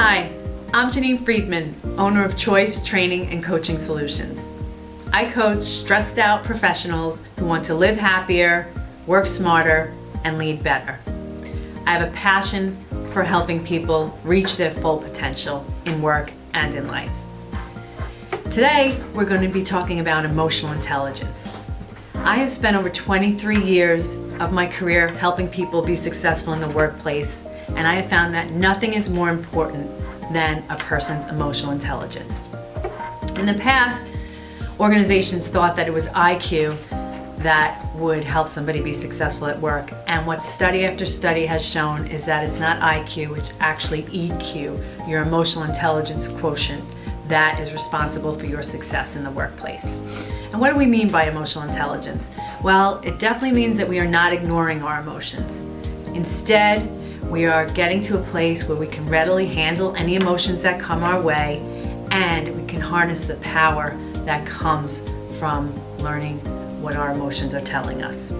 Hi, I'm Janine Friedman, owner of Choice Training and Coaching Solutions. I coach stressed out professionals who want to live happier, work smarter, and lead better. I have a passion for helping people reach their full potential in work and in life. Today, we're going to be talking about emotional intelligence. I have spent over 23 years of my career helping people be successful in the workplace, and I have found that nothing is more important than a person's emotional intelligence. In the past, organizations thought that it was IQ that would help somebody be successful at work, and what study after study has shown is that it's not IQ, it's actually EQ, your emotional intelligence quotient, that is responsible for your success in the workplace. And what do we mean by emotional intelligence? Well, it definitely means that we are not ignoring our emotions. Instead, we are getting to a place where we can readily handle any emotions that come our way, and we can harness the power that comes from learning what our emotions are telling us,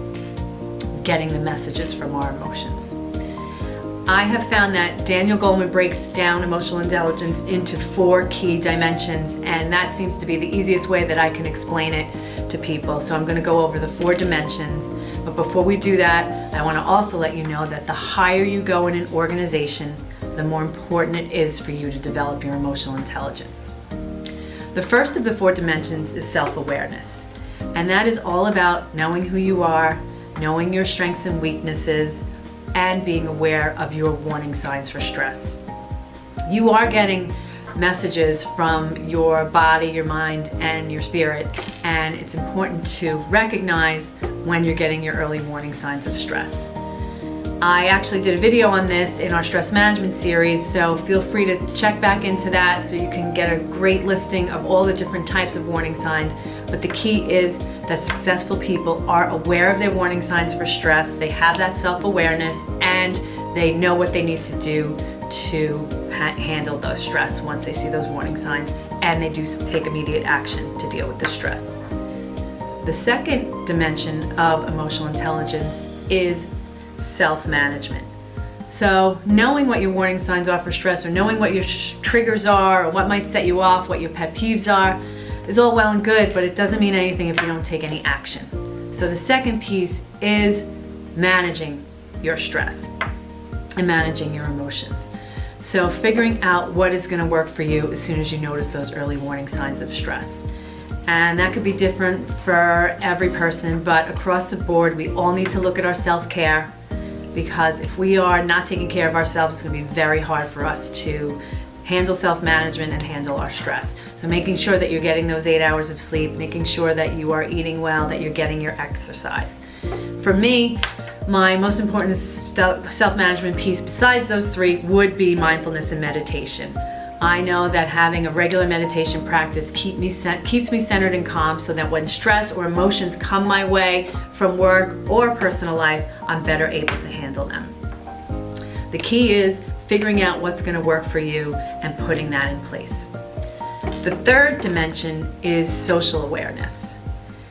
getting the messages from our emotions. I have found that Daniel Goleman breaks down emotional intelligence into 4 key dimensions, and that seems to be the easiest way that I can explain it to people. So I'm going to go over the 4 dimensions. But before we do that, I want to also let you know that the higher you go in an organization, the more important it is for you to develop your emotional intelligence. The first of the 4 dimensions is self-awareness, and that is all about knowing who you are, knowing your strengths and weaknesses, and being aware of your warning signs for stress. You are getting messages from your body, your mind, and your spirit, and it's important to recognize when you're getting your early warning signs of stress. I actually did a video on this in our stress management series, so feel free to check back into that so you can get a great listing of all the different types of warning signs. But the key is that successful people are aware of their warning signs for stress, they have that self-awareness, and they know what they need to do to handle the stress once they see those warning signs, and they do take immediate action to deal with the stress. The second dimension of emotional intelligence is self-management. So knowing what your warning signs are for stress, or knowing what your triggers are, or what might set you off, what your pet peeves are, is all well and good, but it doesn't mean anything if you don't take any action. So the second piece is managing your stress and managing your emotions. So figuring out what is going to work for you as soon as you notice those early warning signs of stress. And that could be different for every person, but across the board, we all need to look at our self-care, because if we are not taking care of ourselves, it's going to be very hard for us to handle self-management and handle our stress. So making sure that you're getting those 8 hours of sleep, making sure that you are eating well, that you're getting your exercise. For me, my most important self-management piece besides those 3 would be mindfulness and meditation. I know that having a regular meditation practice keeps me centered and calm, so that when stress or emotions come my way from work or personal life, I'm better able to handle them. The key is figuring out what's going to work for you and putting that in place. The third dimension is social awareness,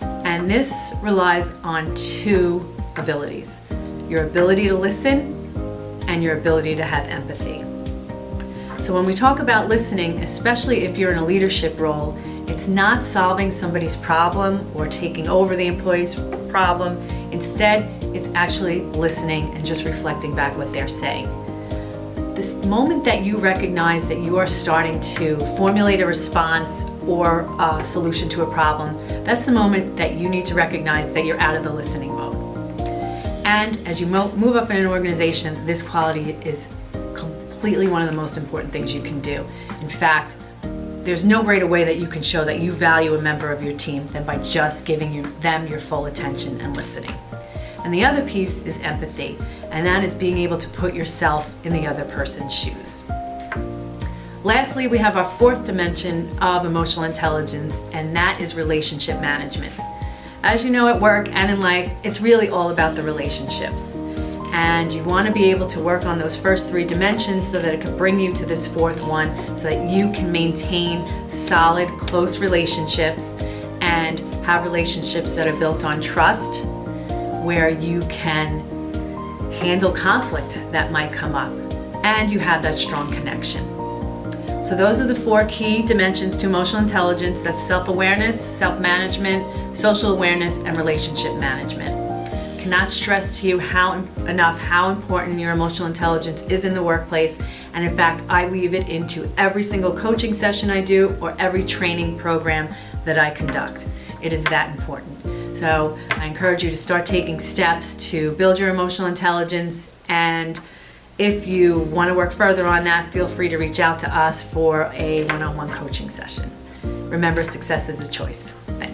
and this relies on 2 abilities: your ability to listen and your ability to have empathy. So when we talk about listening, especially if you're in a leadership role, it's not solving somebody's problem or taking over the employee's problem. Instead, it's actually listening and just reflecting back what they're saying. This moment that you recognize that you are starting to formulate a response or a solution to a problem, that's the moment that you need to recognize that you're out of the listening mode. And as you move up in an organization, this quality is completely one of the most important things you can do. In fact, there's no greater way that you can show that you value a member of your team than by just giving them your full attention and listening. And the other piece is empathy, and that is being able to put yourself in the other person's shoes. Lastly, we have our 4th dimension of emotional intelligence, and that is relationship management. As you know, at work and in life, it's really all about the relationships. And you want to be able to work on those first 3 dimensions so that it can bring you to this 4th one, so that you can maintain solid, close relationships and have relationships that are built on trust, where you can handle conflict that might come up, and you have that strong connection. So those are the 4 key dimensions to emotional intelligence. That's self-awareness, self-management, social awareness, and relationship management. Cannot stress to you enough how important your emotional intelligence is in the workplace. And in fact, I weave it into every single coaching session I do or every training program that I conduct. It is that important. So I encourage you to start taking steps to build your emotional intelligence. And if you want to work further on that, feel free to reach out to us for a one-on-one coaching session. Remember, success is a choice. Thanks.